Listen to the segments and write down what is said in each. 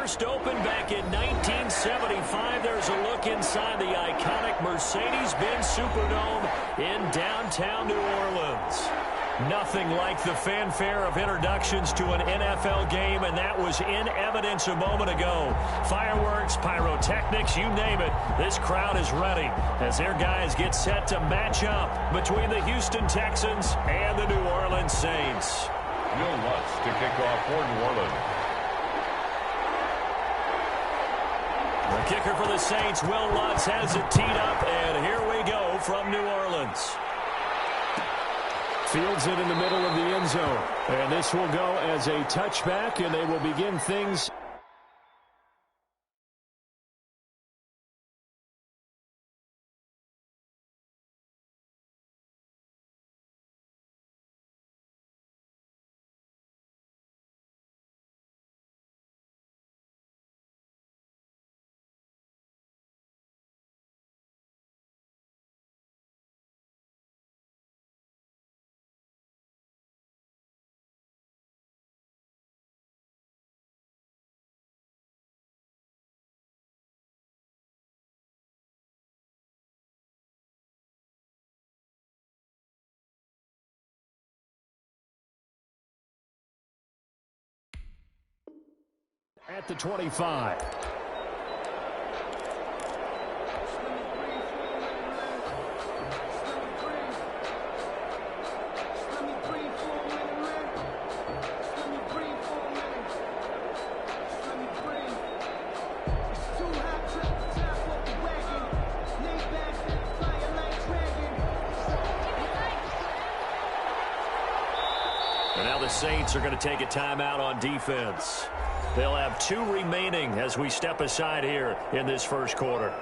first opened back in 1975. There's a look inside the iconic Mercedes-Benz Superdome in downtown New Orleans. Nothing like the fanfare of introductions to an NFL game, and that was in evidence a moment ago. Fireworks, pyrotechnics, you name it. This crowd is ready as their guys get set to match up between the Houston Texans and the New Orleans Saints. Will Lutz to kick off for New Orleans. The kicker for the Saints, Will Lutz, has it teed up, and here we go from New Orleans. Fields it in the middle of the end zone. And this will go as a touchback, and they will begin things. At the 25. And now the Saints are going to take a timeout on defense. They'll have 2 remaining as we step aside here in this first quarter.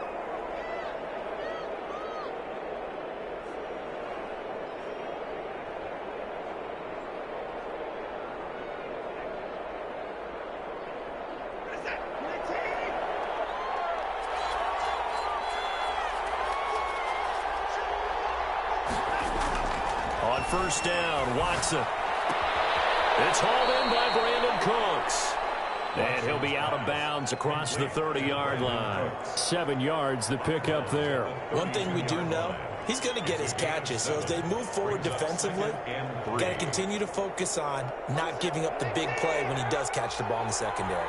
On first down, Watson. It's hauled in by Brandon Cooks. And he'll be out of bounds across the 30-yard line. 7 yards, the pickup there. One thing we do know, he's going to get his catches. So as they move forward defensively, got to continue to focus on not giving up the big play when he does catch the ball in the secondary.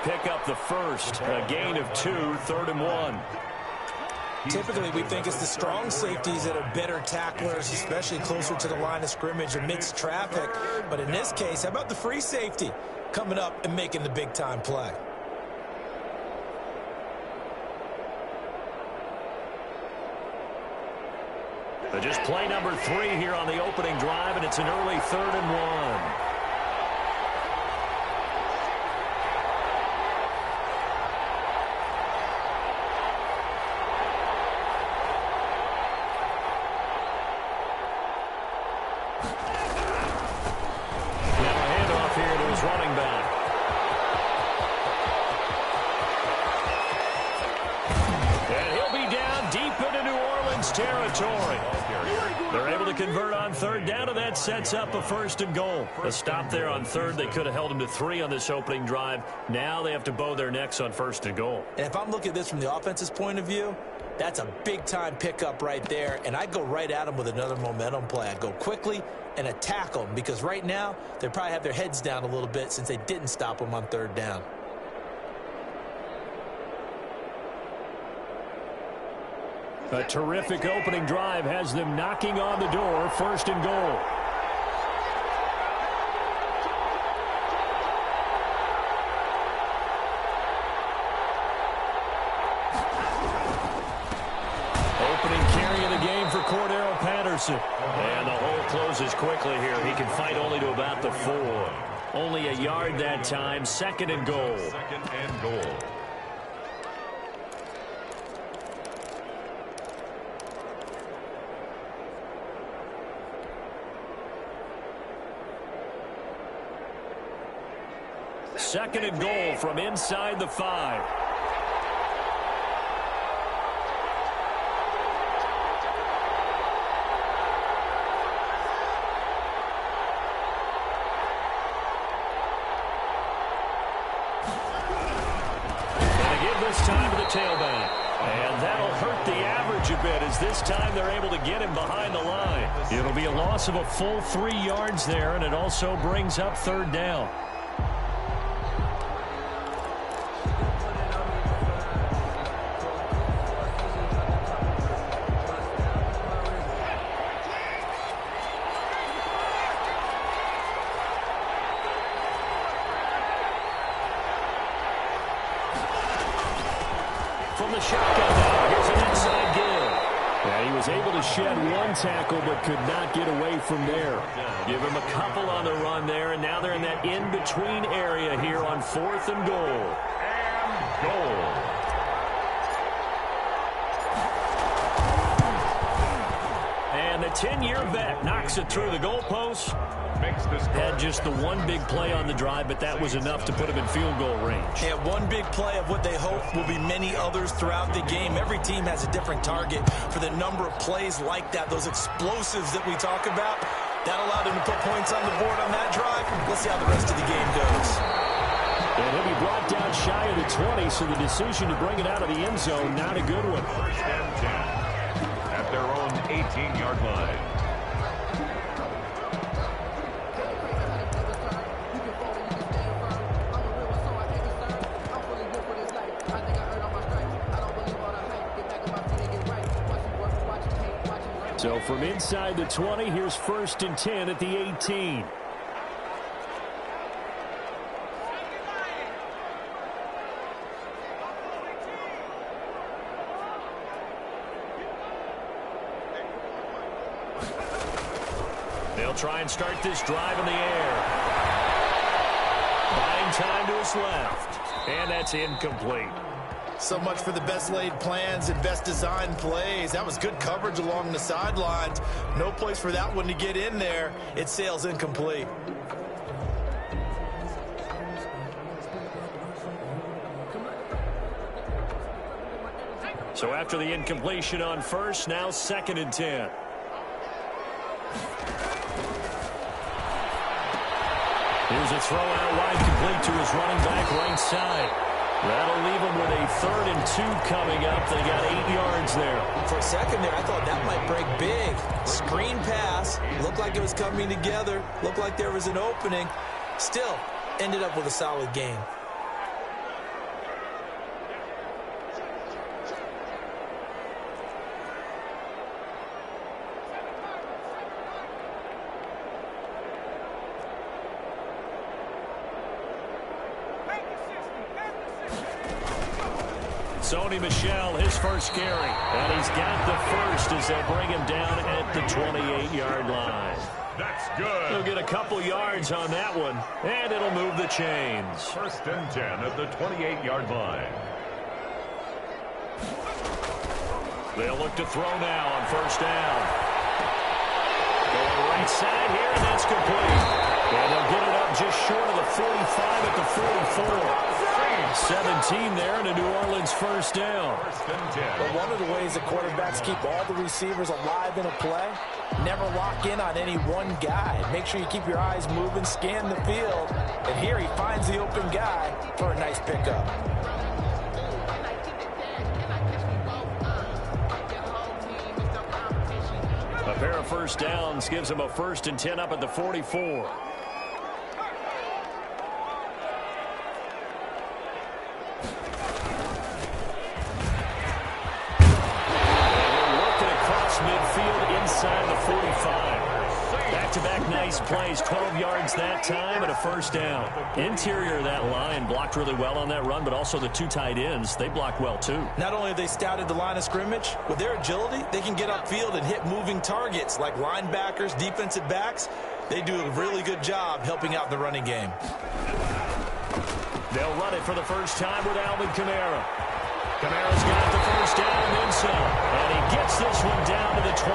Pick up the first, a gain of 2, 3rd and 1. Typically, we think it's the strong safeties that are better tacklers, especially closer to the line of scrimmage amidst traffic. But in this case, how about the free safety coming up and making the big-time play? Just play number 3 here on the opening drive, and it's an early 3rd and 1. Territory. They're able to convert on 3rd down, and that sets up a 1st and goal. A stop there on 3rd. They could have held them to 3 on this opening drive. Now they have to bow their necks on 1st and goal. And if I'm looking at this from the offense's point of view, that's a big-time pickup right there, and I'd go right at them with another momentum play. I'd go quickly and attack them because right now they probably have their heads down a little bit since they didn't stop them on 3rd down. A terrific opening drive has them knocking on the door, 1st and goal. Opening carry of the game for Cordero Patterson. And the hole closes quickly here. He can fight only to about the 4. Only a yard that time, 2nd and goal. 2nd and goal. 2nd and goal. second and goal from inside the 5. This time to the tailback. And that'll hurt the average a bit as this time they're able to get him behind the line. It'll be a loss of a full 3 yards there, and it also brings up third down. From the shotgun now, here's an inside give. Yeah, he was able to shed one tackle but could not get away from there. Give him a couple on the run there, and now they're in that in-between area here on 4th and goal. And goal. And the 10-year vet knocks it through the goalpost. Had just the one big play on the drive, but that was enough to put him in field goal range. Yeah, one big play of what they hope will be many others throughout the game. Every team has a different target for the number of plays like that, those explosives that we talk about. That allowed him to put points on the board on that drive. Let's see how the rest of the game goes. And he'll be brought down shy of the 20, so the decision to bring it out of the end zone, not a good one. 1st and 10 at their own 18-yard line. So from inside the 20, here's 1st and 10 at the 18. They'll try and start this drive in the air. Buying time to his left. And that's incomplete. So much for the best laid plans and best designed plays. That was good coverage along the sidelines. No place for that one to get in there. It sails incomplete. So after the incompletion on 1st, now 2nd and 10. Here's a throw out wide, complete to his running back right side. That'll leave him with a 3rd and 2 coming up. They got 8 yards there. For a second there, I thought that might break big. Screen pass. Looked like it was coming together. Looked like there was an opening. Still, ended up with a solid game. Sony Michel, his first carry. And he's got the first as they bring him down at the 28-yard line. That's good. He'll get a couple yards on that one, and it'll move the chains. 1st and 10 at the 28-yard line. They'll look to throw now on 1st down. Going right side here, and that's complete. And they'll get it up just short of the 45 at the 44. 17 there, and a New Orleans 1st down. 1st and 10. But one of the ways that quarterbacks keep all the receivers alive in a play, never lock in on any one guy. Make sure you keep your eyes moving, scan the field. And here he finds the open guy for a nice pickup. A pair of 1st downs gives him a 1st and 10 up at the 44. Midfield inside the 45. Back-to-back nice plays, 12 yards that time and a 1st down. Interior of that line blocked really well on that run, but also the 2 tight ends, they blocked well too. Not only have they scouted the line of scrimmage, with their agility, they can get upfield and hit moving targets like linebackers, defensive backs. They do a really good job helping out the running game. They'll run it for the first time with Alvin Kamara. Kamara's got the 1st down and then some. And he gets this one down to the 24.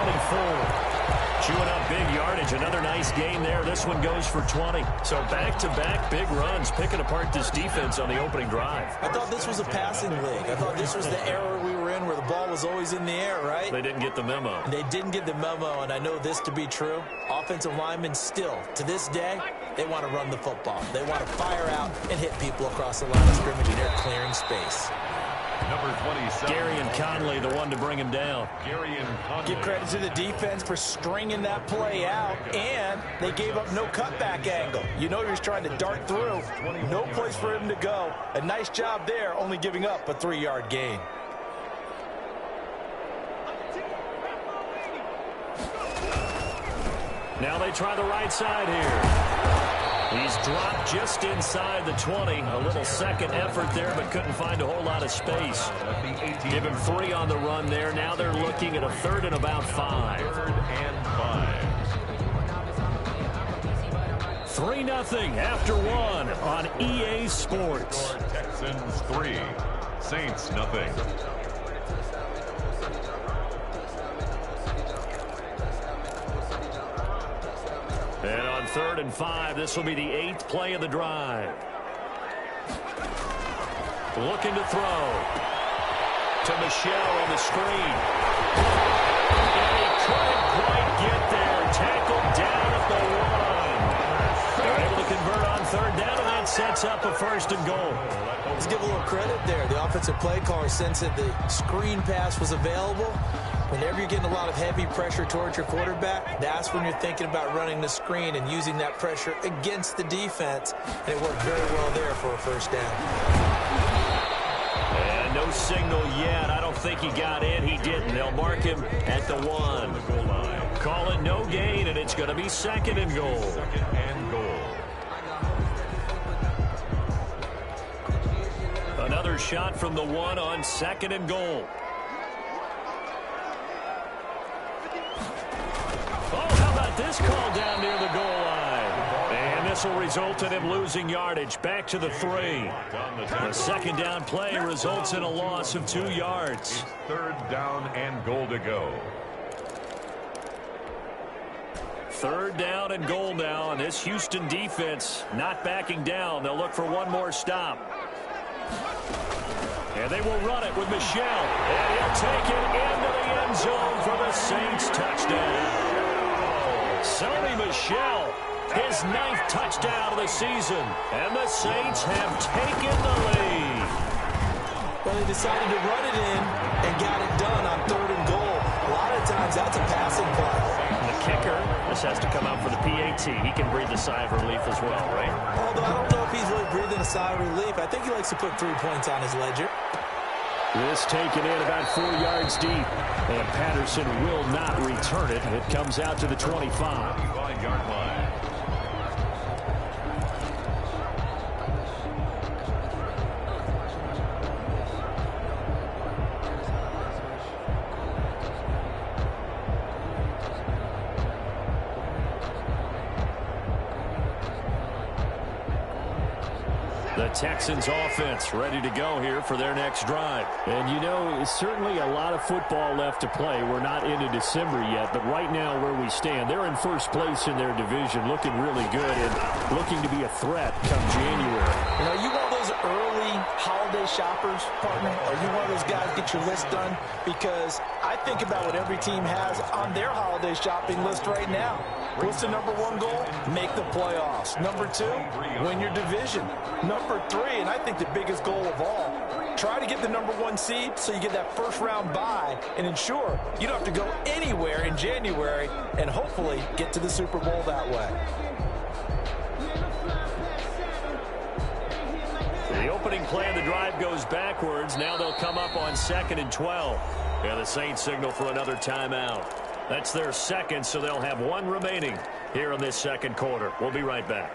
Chewing up big big yardage. Another nice gain there. This one goes for 20. So back-to-back big runs, picking apart this defense on the opening drive. I thought this was a passing league. I thought this was the era we were in where the ball was always in the air, right? They didn't get the memo. They didn't get the memo, and I know this to be true. Offensive linemen still, to this day, they want to run the football. They want to fire out and hit people across the line of scrimmage, and they're clearing space. Number 27. Gary and Conley, the one to bring him down. Gary and Conley. Give credit to the defense for stringing that play out, and they gave up no cutback angle. You know you're trying to dart through. No place for him to go. A nice job there, only giving up a 3-yard gain. Now they try the right side here. He's dropped just inside the 20. A little second effort there, but couldn't find a whole lot of space. Give him 3 on the run there. Now they're looking at a 3rd and about 5. 3rd and 5. 3-0 after 1 on EA Sports. Texans 3, Saints nothing. And on 3rd and 5, this will be the 8th play of the drive. Looking to throw. To Michelle on the screen. And he couldn't quite get there. Tackled down at the 1. They're able to convert on 3rd down, and that sets up a 1st and goal. Let's give a little credit there. The offensive play caller sensed that the screen pass was available. Whenever you're getting a lot of heavy pressure towards your quarterback, that's when you're thinking about running the screen and using that pressure against the defense. And it worked very well there for a 1st down. And no signal yet. I don't think he got in. He didn't. They'll mark him at the 1. Call it no gain, and it's going to be 2nd and goal. 2nd and goal. Another shot from the 1 on 2nd and goal. This call down near the goal line. And this will result in him losing yardage. Back to the 3. The 2nd down play results in a loss of 2 yards. 3rd down and goal to go. 3rd down and goal now. And this Houston defense not backing down. They'll look for one more stop. And they will run it with Michelle. And he'll take it into the end zone for the Saints touchdown. Sony Michel, his 9th touchdown of the season, and the Saints have taken the lead. Well, they decided to run it in and got it done on 3rd and goal. A lot of times that's a passing play. And the kicker, this has to come out for the PAT. He can breathe a sigh of relief as well, right? Although I don't know if he's really breathing a sigh of relief. I think he likes to put 3 points on his ledger. This taken in about 4 yards deep. And Patterson will not return it. It comes out to the 25. 5-yard line. The Texans offense ready to go here for their next drive. And you know, it's certainly a lot of football left to play. We're not into December yet, but right now where we stand, they're in 1st place in their division, looking really good and looking to be a threat come January. You know, you want those early holiday shoppers, partner? Are you one of those guys get your list done? Because I think about what every team has on their holiday shopping list right now. What's the number 1 goal? Make the playoffs. Number 2, win your division. Number 3, and I think the biggest goal of all, try to get the number 1 seed so you get that 1st round bye and ensure you don't have to go anywhere in January and hopefully get to the Super Bowl that way. The opening play of the drive goes backwards. Now they'll come up on 2nd and 12. And the Saints signal for another timeout. That's their 2nd, so they'll have 1 remaining here in this 2nd quarter. We'll be right back.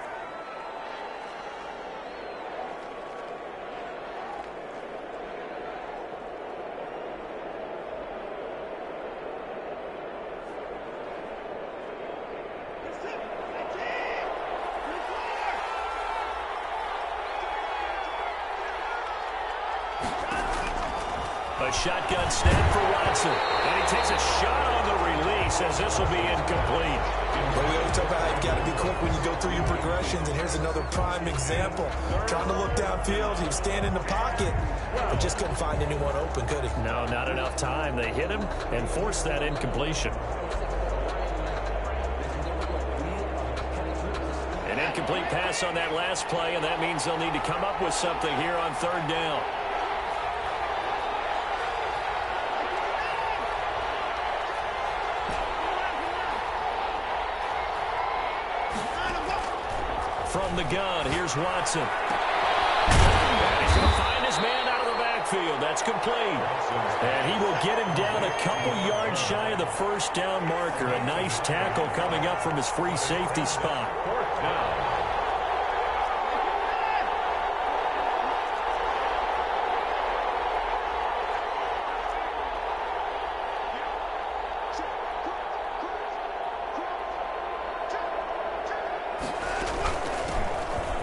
A shotgun snap for Watson. And he takes a shot on the release. says this will be incomplete. Well, we always talk about how you've got to be quick when you go through your progressions, and here's another prime example. Trying to look downfield, he was standing in the pocket, but just couldn't find anyone open, could he? No, not enough time. They hit him and forced that incompletion. An incomplete pass on that last play, and that means they'll need to come up with something here on third down. From the gun, here's Watson. He's going to find his man out of the backfield. That's complete. And he will get him down a couple yards shy of the first down marker. A nice tackle coming up from his free safety spot. Fourth down.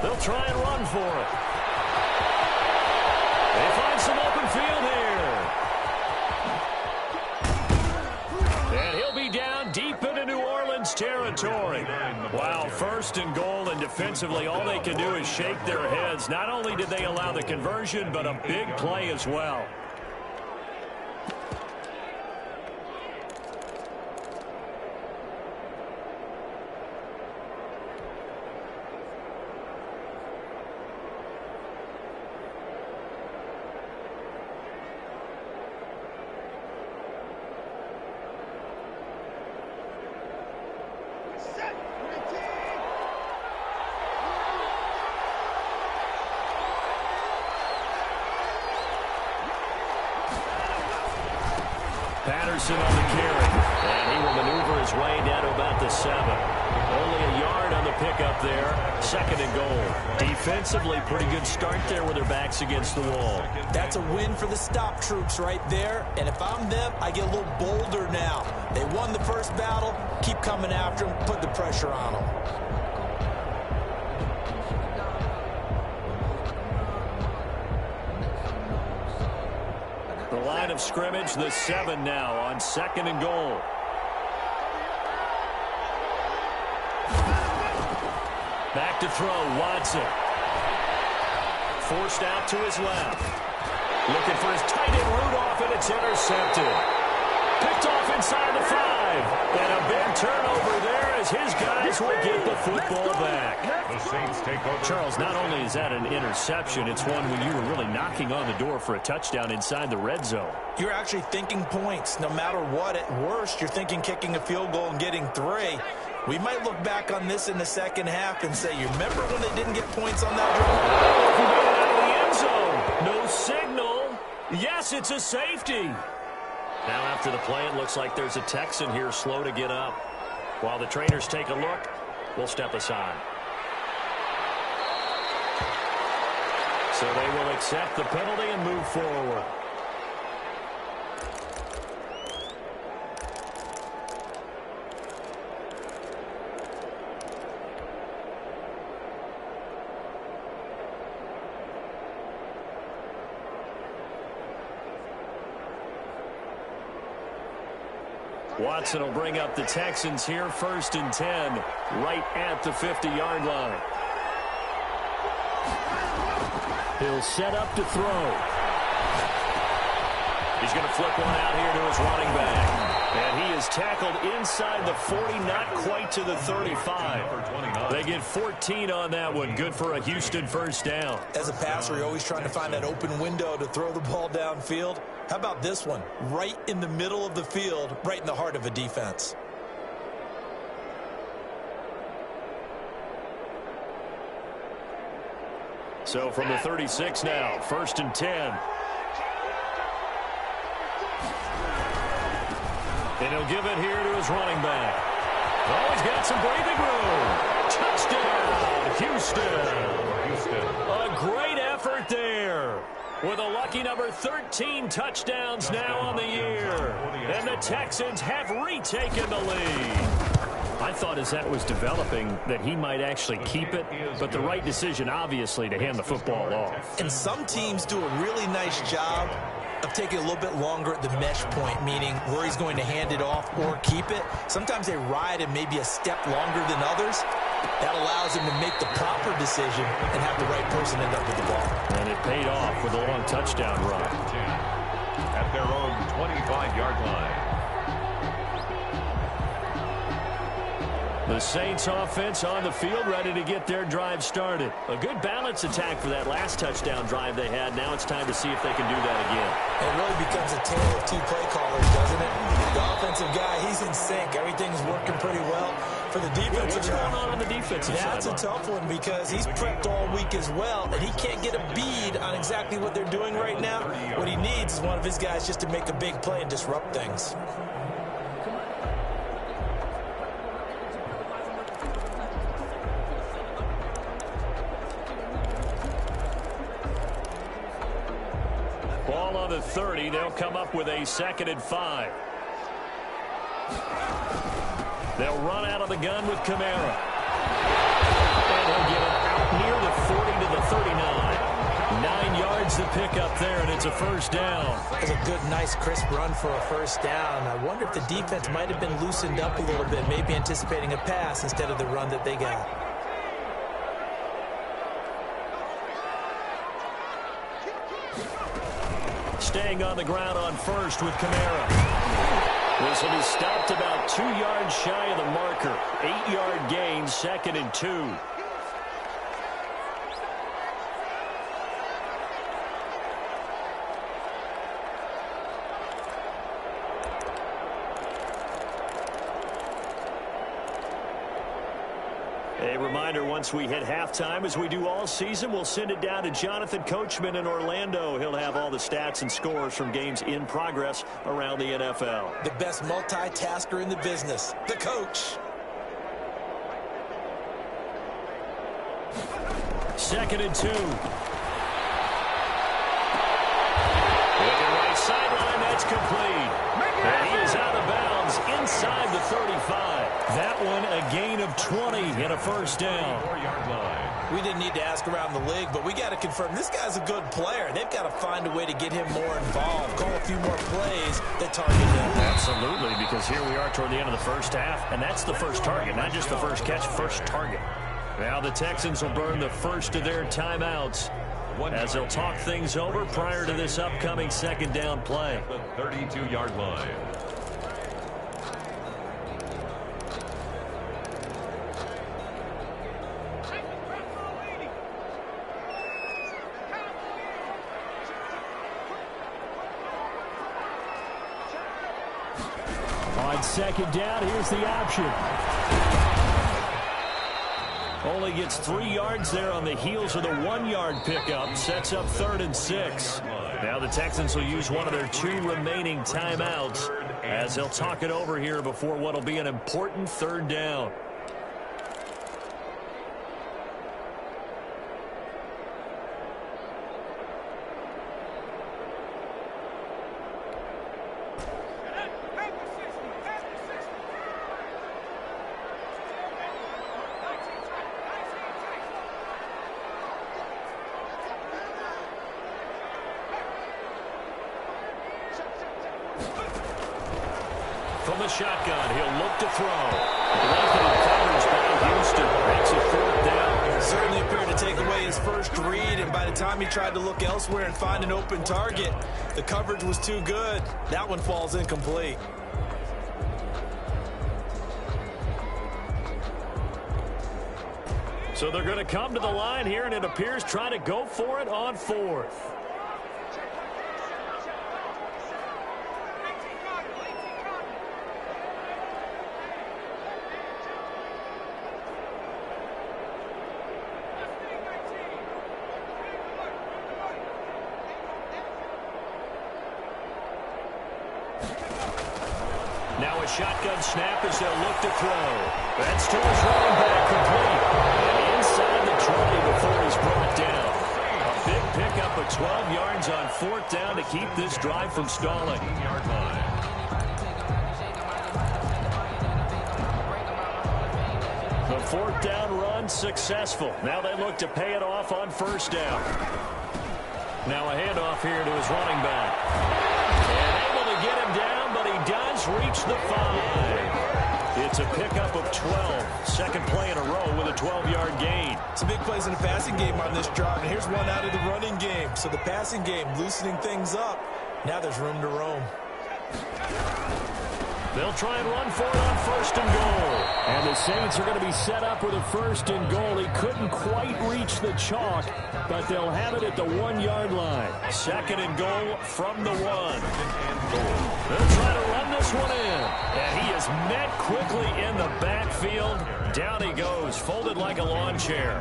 They'll try and run for it. They find some open field here. And he'll be down deep into New Orleans territory. Wow, first and goal, and defensively all they can do is shake their heads. Not only did they allow the conversion, but a big play as well. Patterson on the carry, and he will maneuver his way down to about the 7. Only a yard on the pickup there. Second and goal. Defensively, pretty good start there with their backs against the wall. That's a win for the stop troops right there, and if I'm them, I get a little bolder now. They won the first battle, keep coming after them, put the pressure on them. The line of scrimmage, the 7 now on second and goal. Back to throw, Watson. Forced out to his left. Looking for his tight end Rudolph, and it's intercepted. Picked off inside the 5. And a big turnover there as his guys will get the football back. The Saints take over. Charles, not only is that an interception, it's one when you were really knocking on the door for a touchdown inside the red zone. You're actually thinking points. No matter what, at worst, you're thinking kicking a field goal and getting 3. We might look back on this in the second half and say, you remember when they didn't get points on that drive? He made it out of the end zone. No signal. Yes, it's a safety. Now after the play, it looks like there's a Texan here slow to get up. While the trainers take a look, we'll step aside. So they will accept the penalty and move forward. Watson will bring up the Texans here, 1st and 10, right at the 50-yard line. He'll set up to throw. He's going to flip one out here to his running back. And he is tackled inside the 40, not quite to the 35. They get 14 on that one. Good for a Houston first down. As a passer, you're always trying to find that open window to throw the ball downfield. How about this one? Right in the middle of the field, right in the heart of a defense. So from the 36 now, 1st and 10. And he'll give it here to his running back. Oh, he's got some breathing room. Touchdown, Houston. A great effort there. With a lucky number 13 touchdowns now on the year. And the Texans have retaken the lead. I thought as that was developing that he might actually keep it, but the right decision, obviously, to hand the football off. And some teams do a really nice job of taking a little bit longer at the mesh point, meaning where he's going to hand it off or keep it. Sometimes they ride him maybe a step longer than others. That allows him to make the proper decision and have the right person end up with the ball. And it paid off with a long touchdown run. At their own 25-yard line. The Saints offense on the field, ready to get their drive started. A good balance attack for that last touchdown drive they had. Now it's time to see if they can do that again. It really becomes a tale of two play callers, doesn't it? The offensive guy, he's in sync. Everything's working pretty well. For the defensive guy, what's going on the defensive side? That's a tough one because he's prepped all week as well, and he can't get a bead on exactly what they're doing right now. What he needs is one of his guys just to make a big play and disrupt things. Ball on the 30. They'll come up with a 2nd and 5. They'll run out of the gun with Kamara. And he'll get it out near the 40 to the 39. 9 yards to pick up there, and it's a first down. It's a good, nice, crisp run for a first down. I wonder if the defense might have been loosened up a little bit, maybe anticipating a pass instead of the run that they got. Staying on the ground on first with Kamara. This will be stopped about 2 yards shy of the marker. 8-yard gain, 2nd and 2. A reminder, once we hit halftime, as we do all season, we'll send it down to Jonathan Coachman in Orlando. He'll have all the stats and scores from games in progress around the NFL. The best multitasker in the business, the coach. 2nd and 2. Looking right sideline, that's complete. And he is out of bounds inside the 35. That one a gain of 20 and a first down. 4-yard line. We didn't need to ask around the league, but we got to confirm this guy's a good player. They've got to find a way to get him more involved, call a few more plays that target him. Absolutely, because here we are toward the end of the first half, and that's the first target, not just the first catch, first target. Now the Texans will burn the first of their timeouts as they'll talk things over prior to this upcoming 2nd down play. The 32-yard line. On 2nd down, here's the option. Only gets 3 yards there on the heels of the 1-yard pickup. Sets up 3rd and 6. Now the Texans will use one of their 2 remaining timeouts as they'll talk it over here before what will be an important 3rd down. From the shotgun, he'll look to throw. Blanketed coverage by Houston. Makes it 4th down. Certainly appeared to take away his first read, and by the time he tried to look elsewhere and find an open target, the coverage was too good. That one falls incomplete. So they're going to come to the line here, and it appears trying to go for it on 4th. Now a shotgun snap as they'll look to throw. That's to his running back, complete. And inside the 20 before he's brought down. A big pickup of 12 yards on 4th down to keep this drive from stalling. 15-yard line. The 4th down run successful. Now they look to pay it off on 1st down. Now a handoff here to his running back. And able to get him down, but he does reach the 5. It's a pickup of 12. Second play in a row with a 12-yard gain. Some big plays in the passing game on this drive, and here's one out of the running game. So the passing game loosening things up. Now there's room to roam. They'll try and run for it on first and goal. And the Saints are going to be set up with a first and goal. He couldn't quite reach the chalk, but they'll have it at the 1-yard line. Second and goal from the 1. They'll try to run this one in. And he is met quickly in the backfield. Down he goes, folded like a lawn chair.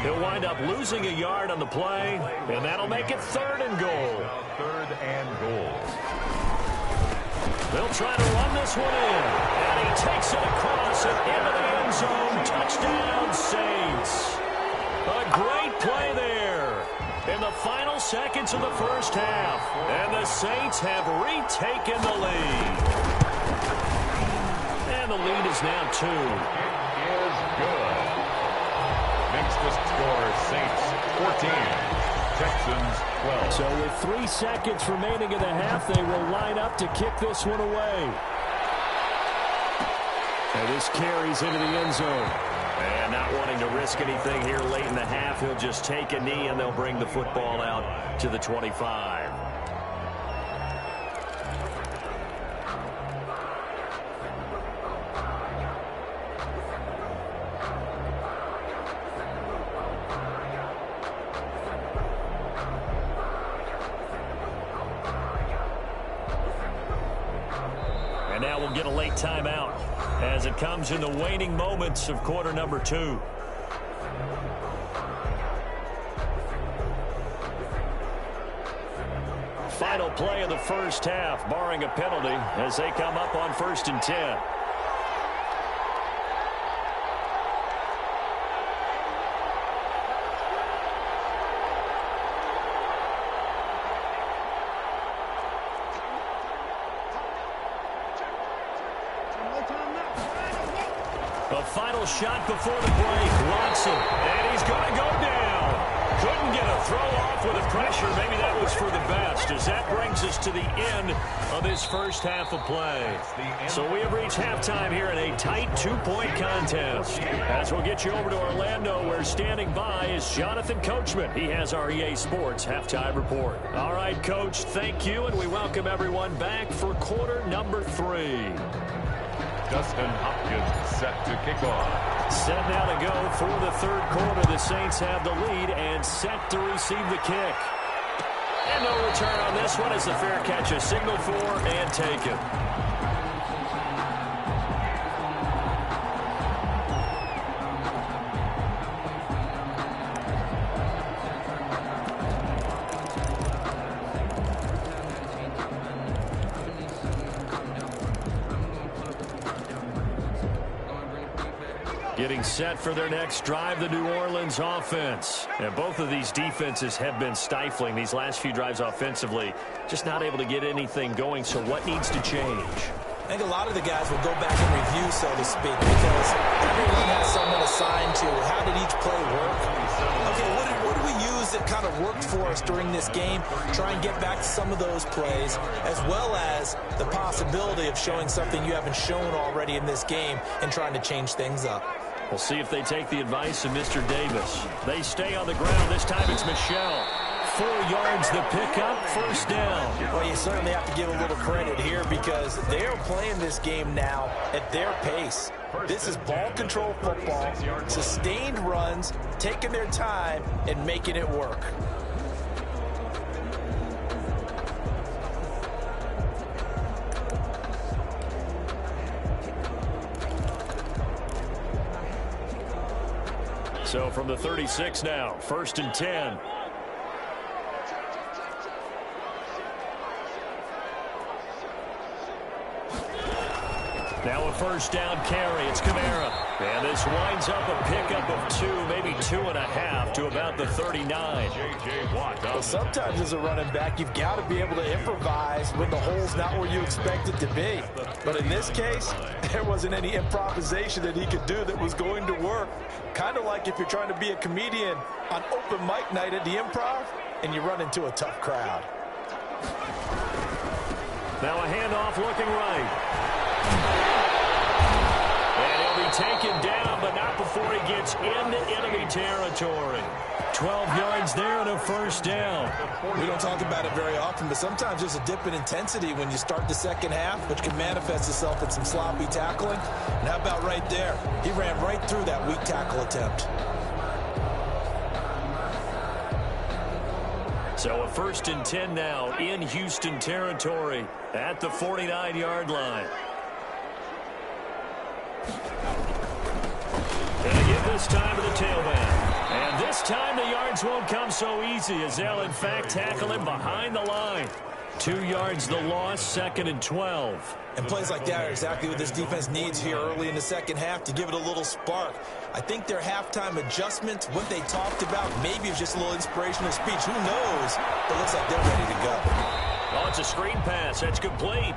He'll wind up losing a yard on the play, and that'll make it third and goal. Third and goal. They'll try to run this one in. And he takes it across and into the end zone. Touchdown, Saints. A great play there in the final seconds of the first half. And the Saints have retaken the lead. And the lead is now 2. It is good. Makes the score Saints 14. Texans 12. So with 3 seconds remaining in the half, they will line up to kick this one away. And this carries into the end zone. And not wanting to risk anything here late in the half, he'll just take a knee and they'll bring the football out to the 25. And now we'll get a late timeout as it comes in the waning moments of quarter number 2. Final play of the first half, barring a penalty, as they come up on 1st and 10. The final shot before the break. Watson. And he's going to go down. Couldn't get a throw off with the pressure. Maybe that was for the best, as that brings us to the end of this first half of play. So we have reached halftime here in a tight 2-point contest. As we'll get you over to Orlando, where standing by is Jonathan Coachman. He has our EA Sports halftime report. All right, Coach, thank you, and we welcome everyone back for quarter number 3. Dustin Hopkins set to kick off. Set now to go for the third quarter. The Saints have the lead and set to receive the kick. And no return on this one as the fair catch is signaled for and taken. Getting set for their next drive, the New Orleans offense. And both of these defenses have been stifling these last few drives offensively. Just not able to get anything going, so what needs to change? I think a lot of the guys will go back and review, so to speak, because everyone has someone assigned to how did each play work. Okay, what did we use that kind of worked for us during this game? Try and get back to some of those plays, as well as the possibility of showing something you haven't shown already in this game and trying to change things up. We'll see if they take the advice of Mr. Davis. They stay on the ground. This time it's Michel. 4 yards the pickup, first down. Well, you certainly have to give a little credit here because they're playing this game now at their pace. This is ball control football, sustained runs, taking their time and making it work. So from the 36 now, 1st and 10. Now a first down carry. It's Kamara. And this winds up a pickup of 2, maybe 2.5 to about the 39. Well, sometimes as a running back, you've got to be able to improvise when the hole's not where you expect it to be. But in this case, there wasn't any improvisation that he could do that was going to work. Kind of like if you're trying to be a comedian on open mic night at the Improv, and you run into a tough crowd. Now a handoff looking right. And he'll be taken down, but not before he gets into enemy territory. 12 yards there and a first down. We don't talk about it very often, but sometimes there's a dip in intensity when you start the second half, which can manifest itself in some sloppy tackling. And how about right there? He ran right through that weak tackle attempt. So a 1st and 10 now in Houston territory at the 49-yard line. And again this time to the tailback. And this time the yards won't come so easy as they'll in fact tackle him behind the line. 2 yards the loss, 2nd and 12. And plays like that are exactly what this defense needs here early in the second half to give it a little spark. I think their halftime adjustment, what they talked about, maybe it's just a little inspirational speech. Who knows? But it looks like they're ready to go. Oh, it's a screen pass. That's complete.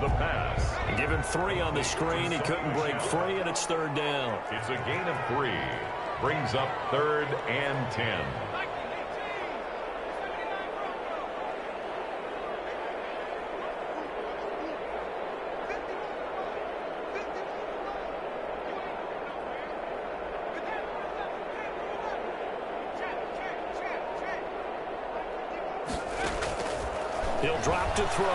The pass. And give him 3 on the screen. He couldn't break free, and it's 3rd down. It's a gain of 3. Brings up 3rd and 10. He'll drop to throw.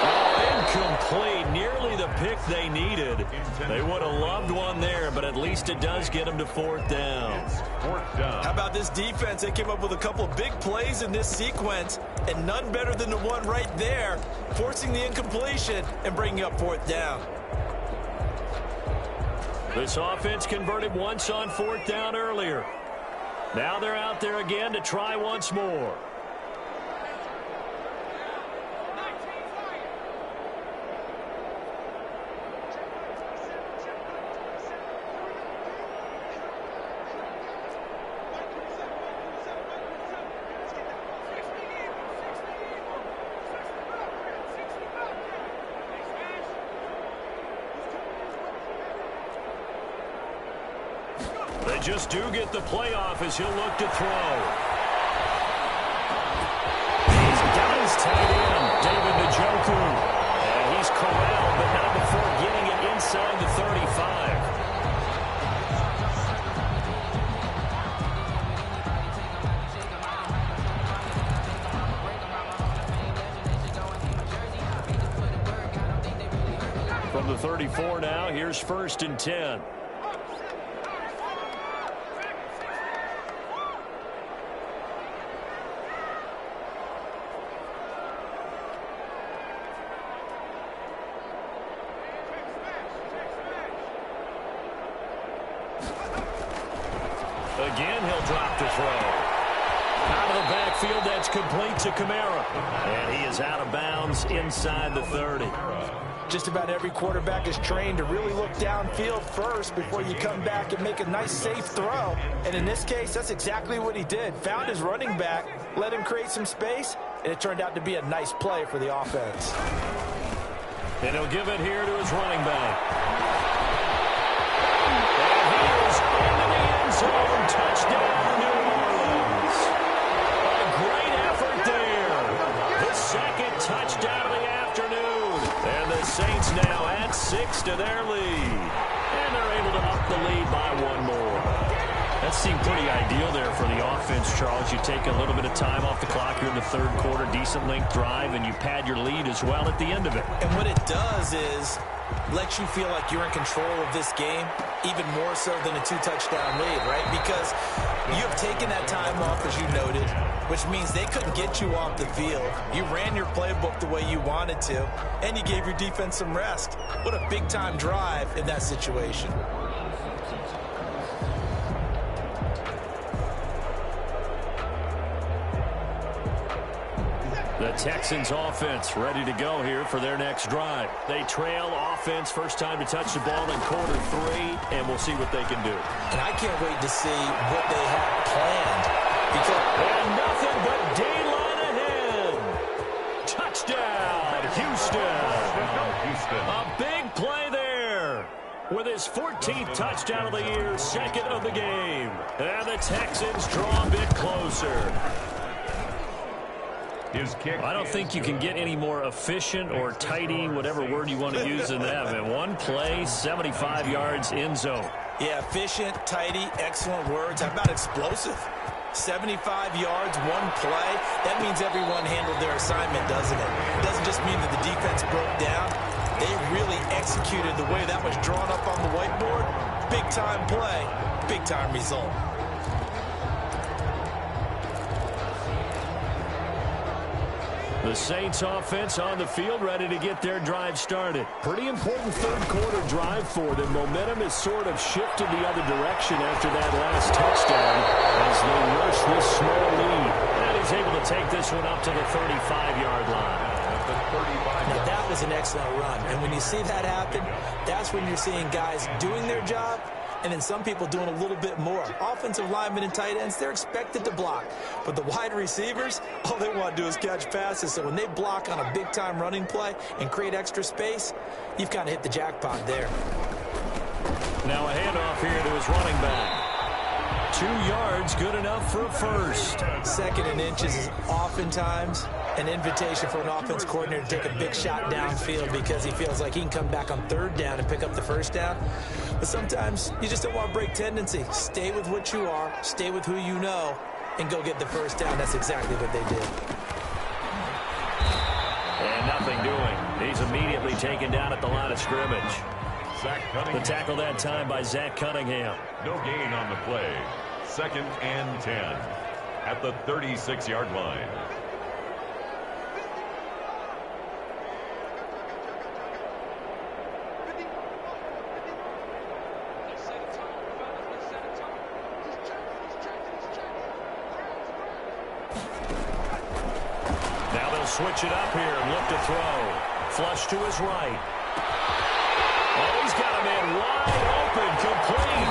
Oh, incomplete. Nearly the pick they needed. They would have loved one there, but at least it does get them to 4th down. It's 4th down. How about this defense? They came up with a couple of big plays in this sequence, and none better than the one right there, forcing the incompletion and bringing up 4th down. This offense converted once on 4th down earlier. Now they're out there again to try once more. They just do get the playoff as he'll look to throw. He's got his tight end, David Njoku. And he's corralled, but not before getting it inside the 35. From the 34 now, here's 1st and 10. Again, he'll drop to throw. Out of the backfield, that's complete to Kamara. And he is out of bounds inside the 30. Just about every quarterback is trained to really look downfield first before you come back and make a nice, safe throw. And in this case, that's exactly what he did. Found his running back, let him create some space, and it turned out to be a nice play for the offense. And he'll give it here to his running back. And he is into the end zone. Touchdown, New Orleans. A great effort there. The 2nd touchdown of the afternoon. And the Saints now add 6 to their lead. And they're able to up the lead by 1 more. That seemed pretty ideal there for the offense, Charles. You take a little bit of time off the clock here in the 3rd quarter, decent length drive, and you pad your lead as well at the end of it. And what it does is let you feel like you're in control of this game, even more so than a 2-touchdown lead, right? Because you have taken that time off, as you noted, which means they couldn't get you off the field. You ran your playbook the way you wanted to, and you gave your defense some rest. What a big-time drive in that situation. The Texans offense ready to go here for their next drive. They trail offense, first time to touch the ball in quarter 3, and we'll see what they can do. And I can't wait to see what they have planned. And nothing but daylight ahead. Touchdown, Houston. A big play there. with his 14th touchdown of the year, second of the game. And the Texans draw a bit closer. His kick. I don't think you can get any more efficient or tidy, whatever word you want to use in that. In one play, 75 yards in zone. Yeah, efficient, tidy, excellent words. How about explosive? 75 yards, one play. That means everyone handled their assignment, doesn't it? It doesn't just mean that the defense broke down. They really executed the way that was drawn up on the whiteboard. Big-time play, big-time result. The Saints offense on the field, ready to get their drive started. Pretty important third quarter drive for them. Momentum has sort of shifted the other direction after that last touchdown as they rush this small lead. And he's able to take this one up to the 35-yard line. Now, that was an excellent run. And when you see that happen, that's when you're seeing guys doing their job and then some people doing a little bit more. Offensive linemen and tight ends, they're expected to block. But the wide receivers, all they want to do is catch passes. So when they block on a big-time running play and create extra space, you've kind of hit the jackpot there. Now a handoff here to his running back. 2 yards, good enough for a first. Second and inches is oftentimes an invitation for an offense coordinator to take a big shot downfield because he feels like he can come back on third down and pick up the first down. But sometimes you just don't want to break tendency. Stay with what you are, stay with who you know, and go get the first down. That's exactly what they did. And nothing doing. He's immediately taken down at the line of scrimmage. The tackle that time by Zach Cunningham. No gain on the play. 2nd and 10 at the 36-yard line. Now they'll switch it up here and look to throw. Flush to his right. Oh, he's got a man wide open, complete.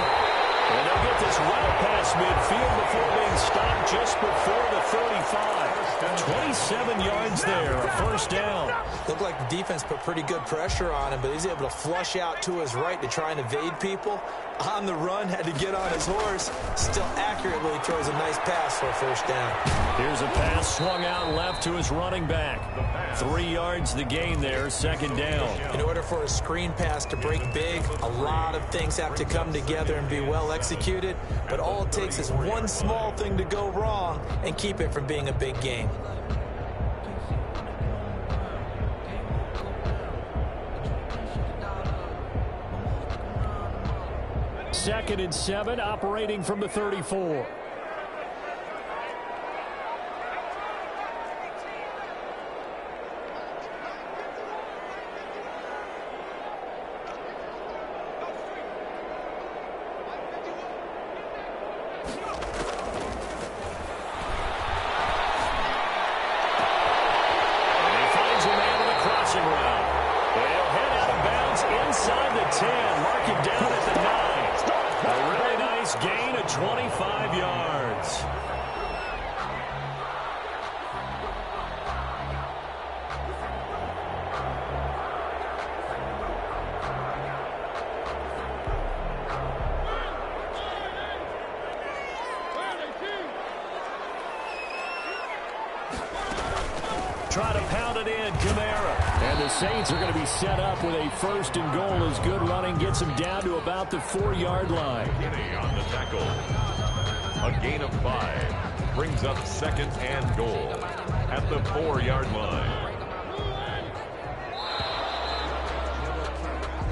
And they'll get this well past midfield before being stopped just before the 35. 27 yards there, a first down. Looked like the defense put pretty good pressure on him, but he's able to flush out to his right to try and evade people. On the run, had to get on his horse. Still accurately throws a nice pass for a first down. Here's a pass swung out left to his running back. 3 yards the gain there, second down. In order for a screen pass to break big, a lot of things have to come together and be well executed. But all it takes is one small thing to go wrong and keep it from being a big game. Second and 7, operating from the 34. Try to pound it in, Kamara. And the Saints are going to be set up with a first and goal as good running gets them down to about the 4-yard line. Kinney on the tackle. A gain of 5 brings up 2nd and goal at the 4-yard line.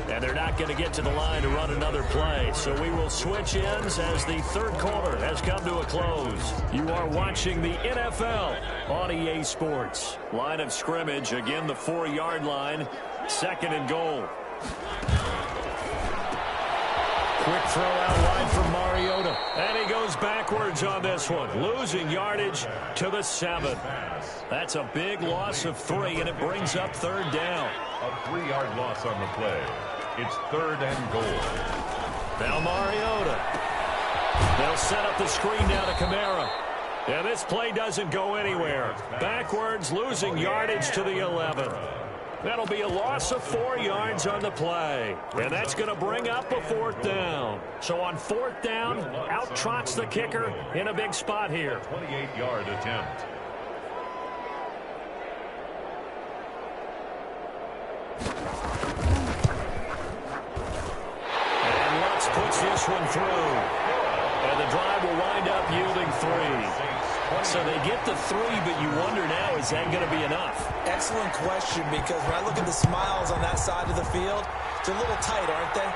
And they're not going to get to the line to run another play. So we will switch ends as the third quarter has come to a close. You are watching the NFL on EA Sports. Line of scrimmage, again the 4-yard line. 2nd and goal. Quick throw out wide from Mariota. And he goes backwards on this one. Losing yardage to the 7. That's a big loss of 3, and it brings up third down. A 3-yard loss on the play. It's 3rd and goal. Now Mariota. They'll set up the screen now to Kamara. And this play doesn't go anywhere. Backwards, losing yardage to the 11. That'll be a loss of 4 yards on the play. And that's going to bring up a 4th down. So on 4th down, out trots the kicker in a big spot here. 28-yard attempt. And Lutz puts this one through. And the drive will wind up yielding 3. So they get the 3, but you wonder now, is that going to be enough? Excellent question, because when I look at the smiles on that side of the field, they're a little tight, aren't they?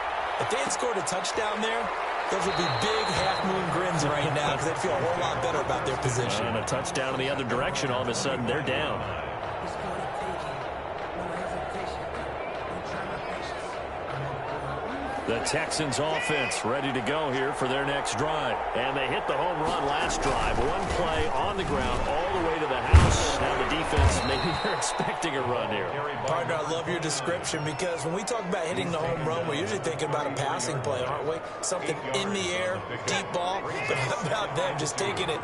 If they had scored a touchdown there, those would be big half-moon grins right now because they'd feel a whole lot better about their position. And a touchdown in the other direction, all of a sudden they're down. The Texans offense ready to go here for their next drive. And they hit the home run last drive. One play on the ground all the way to the house. Now the defense, maybe they're expecting a run here. Partner, I love your description, because when we talk about hitting the home run, we're usually thinking about a passing play, aren't we? Something in the air, deep ball. But how about them just taking it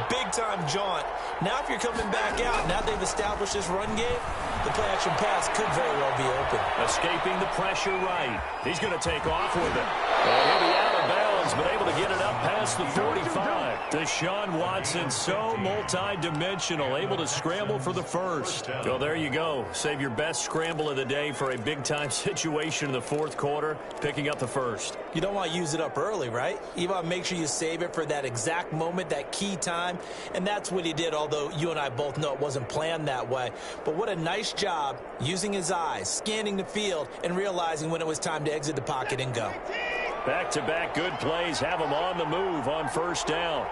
big-time jaunt? Now if you're coming back out, now they've established this run game, the play-action pass could very well be open. Escaping the pressure right. He's going to take off with it. And he'll be out of bounds, but able to get it up past the 45. Deshaun Watson, so multi-dimensional, able to scramble for the first. So there you go. Save your best scramble of the day for a big-time situation in the 4th quarter, picking up the first. You don't want to use it up early, right? You want to make sure you save it for that exact moment, that key time. And that's what he did, although you and I both know it wasn't planned that way. But what a nice job using his eyes, scanning the field, and realizing when it was time to exit the pocket and go. Back-to-back good plays have him on the move on 1st down.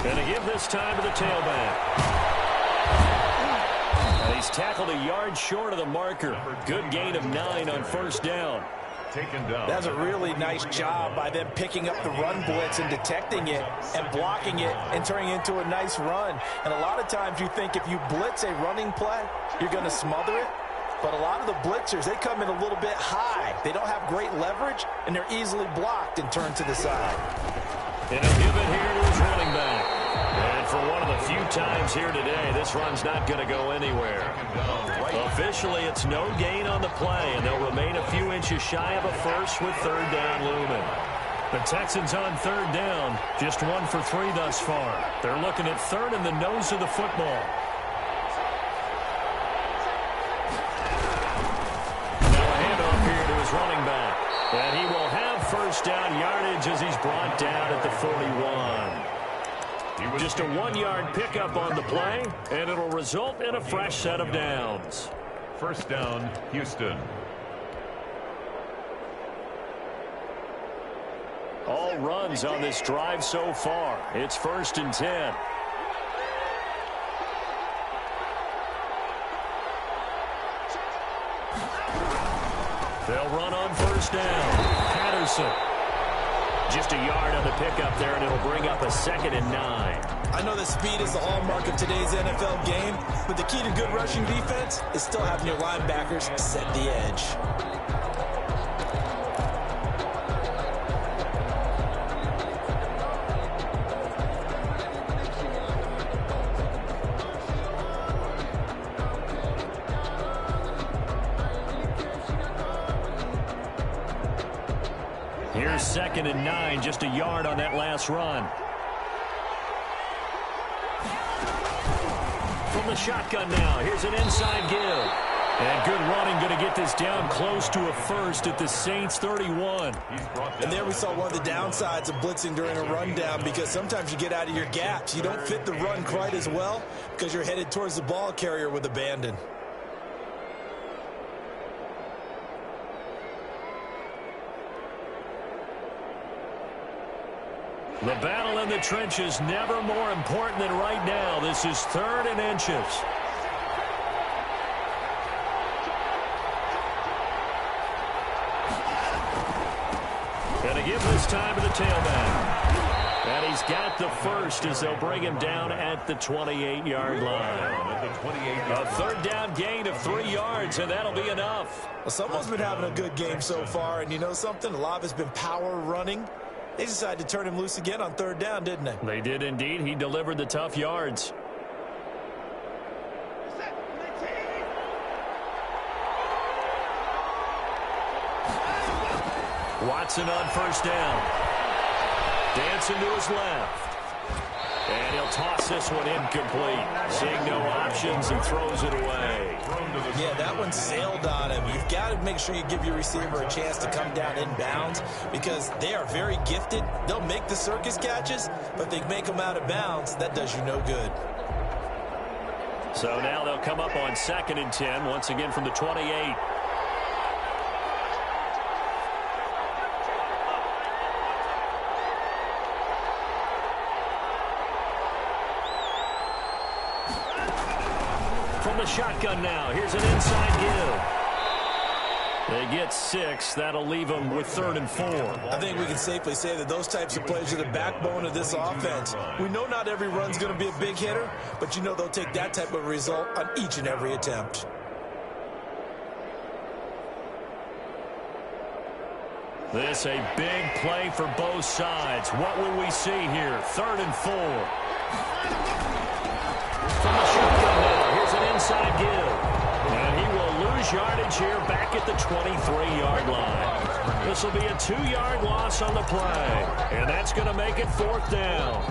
Going to give this time to the tailback. And he's tackled a yard short of the marker. Good gain of 9 on 1st down. Taken down. That's a really nice job by them picking up the run blitz and detecting it and blocking it and turning it into a nice run. And a lot of times you think if you blitz a running play, you're going to smother it. But a lot of the blitzers, they come in a little bit high. They don't have great leverage, and they're easily blocked and turned to the side. And he'll give it here to his running back. And for one of the few times here today, this run's not going to go anywhere. Officially, it's no gain on the play, and they'll remain a few inches shy of a first with 3rd down looming. The Texans on 3rd down, just 1 for 3 thus far. They're looking at 3rd in the nose of the football. Running back, and he will have 1st down yardage as he's brought down at the 41. Just a 1-yard pickup on the play, and it'll result in a fresh set of downs. 1st down, Houston. All runs on this drive so far. It's 1st and 10. They'll run on 1st down. Patterson. Just a yard on the pickup there, and it'll bring up a 2nd and 9. I know that speed is the hallmark of today's NFL game, but the key to good rushing defense is still having your linebackers set the edge. Here's 2nd and 9, just a yard on that last run. From the shotgun now, here's an inside give. And good running, going to get this down close to a first at the Saints 31. And there we saw one of the downsides of blitzing during a rundown, because sometimes you get out of your gaps. You don't fit the run quite as well because you're headed towards the ball carrier with abandon. The battle in the trenches never more important than right now. This is 3rd and inches. Going to give this time to the tailback. And he's got the first as they'll bring him down at the 28-yard line. A 3rd down gain of 3 yards, and that'll be enough. Well, someone's been having a good game so far, and you know something? A lot of it's been power running. They decided to turn him loose again on 3rd down, didn't they? They did indeed. He delivered the tough yards. Watson on first down. Dancing to his left. And he'll toss this one incomplete. Seeing no options, he throws it away. Yeah, that one sailed on him. You've got to make sure you give your receiver a chance to come down in bounds because they are very gifted. They'll make the circus catches, but if they make them out of bounds, that does you no good. So now they'll come up on 2nd and 10, once again from the 28. From the shotgun now, here's an inside give. They get 6. That'll leave them with 3rd and 4. I think we can safely say that those types of plays are the backbone of this offense. We know not every run's going to be a big hitter, but you know they'll take that type of result on each and every attempt. This a big play for both sides. What will we see here? 3rd and 4. From the shotgun now, here's an inside give. And he will lose yardage here back at the 23-yard line. This will be a 2-yard loss on the play. And that's going to make it 4th down.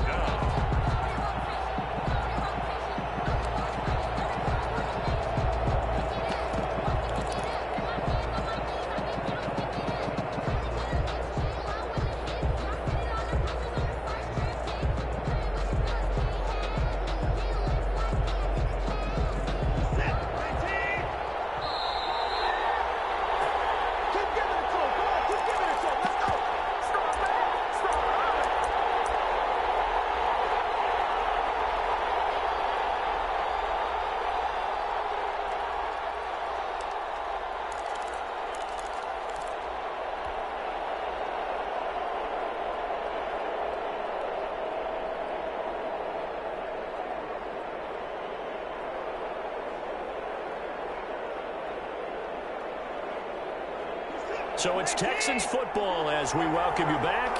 So it's Texans football as we welcome you back.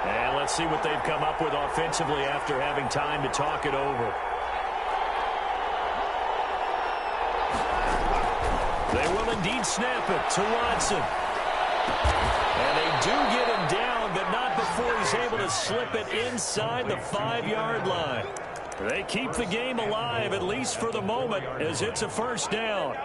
And let's see what they've come up with offensively after having time to talk it over. They will indeed snap it to Watson. And they do get him down, but not before he's able to slip it inside the 5-yard line. They keep the game alive, at least for the moment, as it's a 1st down.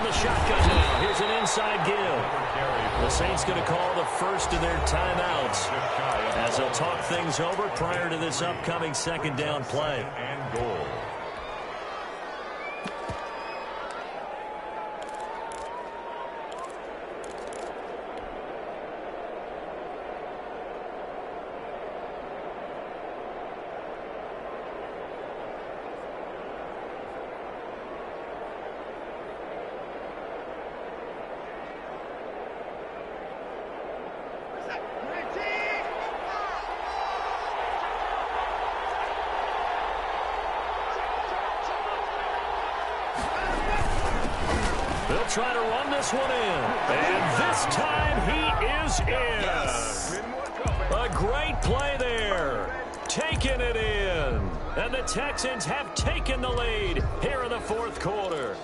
Shotgun now. Here's an inside give. The Saints going to call the first of their timeouts as they'll talk things over prior to this upcoming 2nd down play. And goal. They'll try to run this one in. And this time he is in. Yes. A great play there. Taking it in. And the Texans have taken the lead here in the 4th quarter.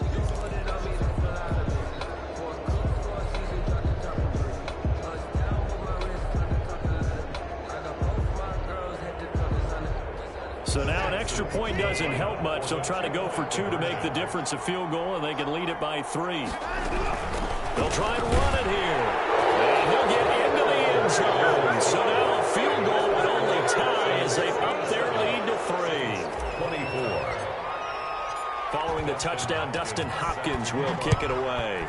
So now an extra point doesn't help much. They'll try to go for 2 to make the difference a field goal, and they can lead it by 3. They'll try to run it here. And he'll get into the end zone. So now a field goal would only tie as they up their lead to 3. 24. Following the touchdown, Dustin Hopkins will kick it away.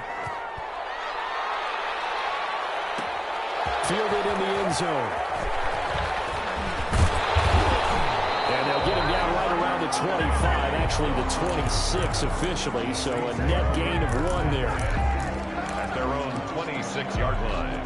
Fielded in the end zone. And they'll get him down right around the 25, actually the 26 officially, so a net gain of 1 there. At their own 26-yard line.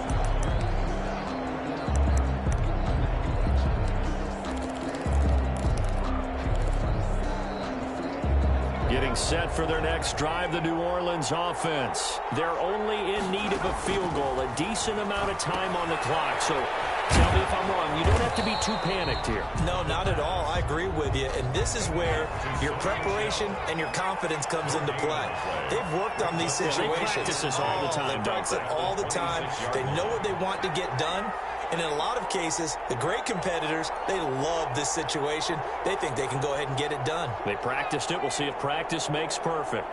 set for their next drive, the New Orleans offense. They're only in need of a field goal, a decent amount of time on the clock. So tell me if I'm wrong. You don't have to be too panicked here. No, not at all. I agree with you. And this is where your preparation and your confidence comes into play. They've worked on these situations. They practice this all the time. They practice it all the time. They know what they want to get done. And in a lot of cases, the great competitors, they love this situation. They think they can go ahead and get it done. They practiced it. We'll see if practice makes perfect.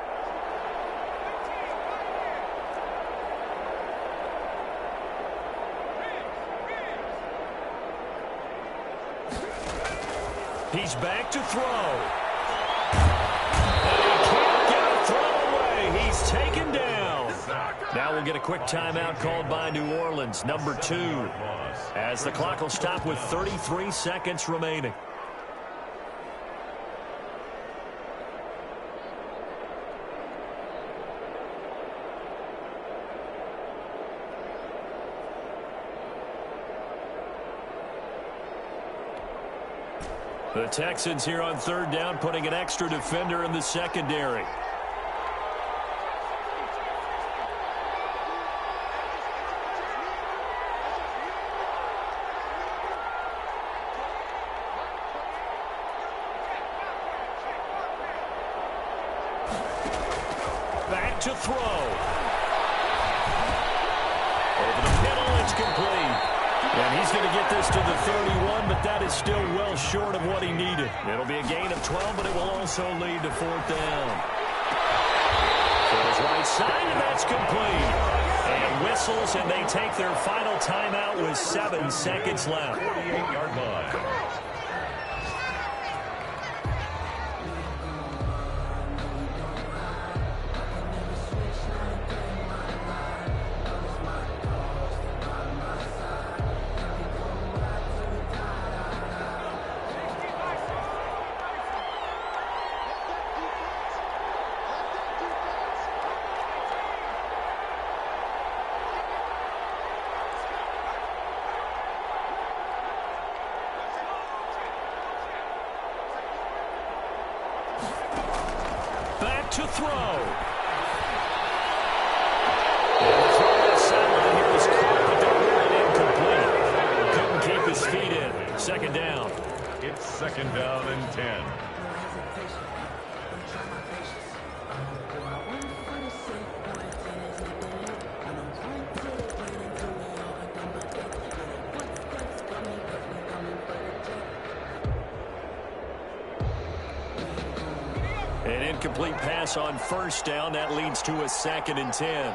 He's back to throw. And he can't get a throw away. He's taken down. Now we'll get a quick timeout called by New Orleans, number 2, as the clock will stop with 33 seconds remaining. The Texans here on third down, putting an extra defender in the secondary. Back to throw. Over the middle, it's complete. And he's going to get this to the 31, but that is still well short of what he needed. It'll be a gain of 12, but it will also lead to fourth down. To his right side, and that's complete. And whistles, and they take their final timeout with 7 seconds left. 48-yard line. To throw. And the throw to the sideline here was caught, but they're really incomplete. Couldn't keep his feet in. Second down. It's second down and 10. An incomplete pass on first down. That leads to a 2nd and 10.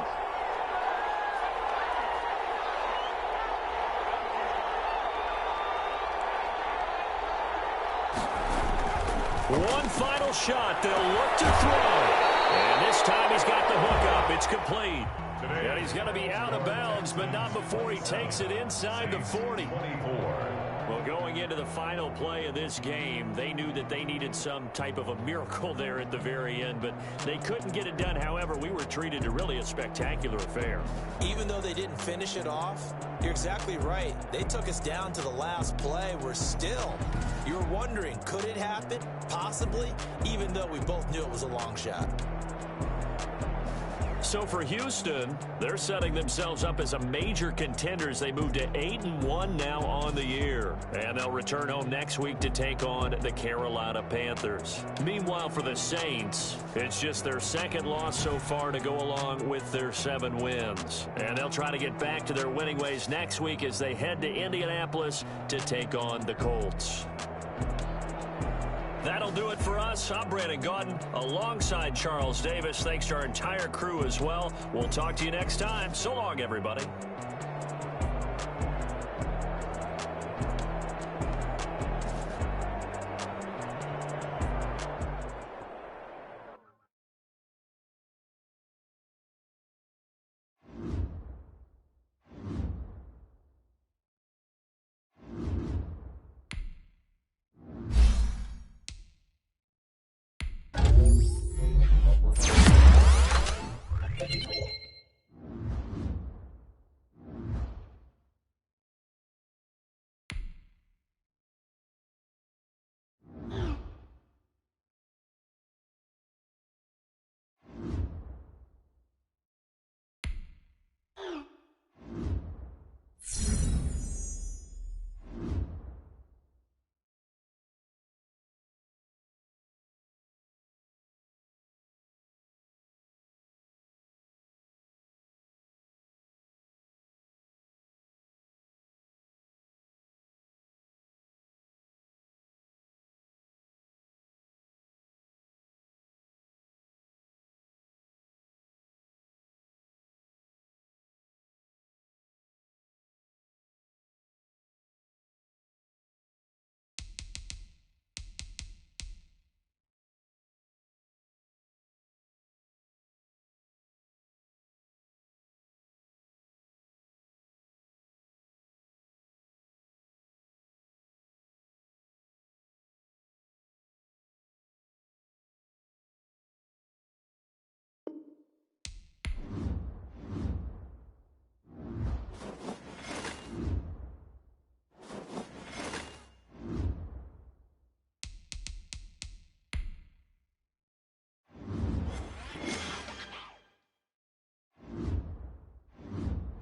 One final shot. They'll look to throw. And this time he's got the hook up. It's complete. And he's going to be out of bounds, but not before he takes it inside the 40. 24. Well, going into the final play of this game, they knew that they needed some type of a miracle there at the very end, but they couldn't get it done. However, we were treated to really a spectacular affair. Even though they didn't finish it off, you're exactly right. They took us down to the last play. You're wondering, could it happen? Possibly, even though we both knew it was a long shot. So for Houston, they're setting themselves up as a major contender as they move to 8-1 now on the year. And they'll return home next week to take on the Carolina Panthers. Meanwhile, for the Saints, it's just their second loss so far to go along with their 7 wins. And they'll try to get back to their winning ways next week as they head to Indianapolis to take on the Colts. That'll do it for us. I'm Brandon Gaudin alongside Charles Davis. Thanks to our entire crew as well. We'll talk to you next time. So long, everybody.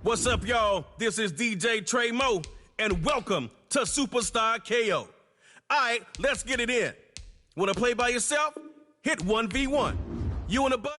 What's up, y'all? This is DJ Trey Mo, and welcome to Superstar KO. All right, let's get it in. Want to play by yourself? Hit 1v1. You and a buddy?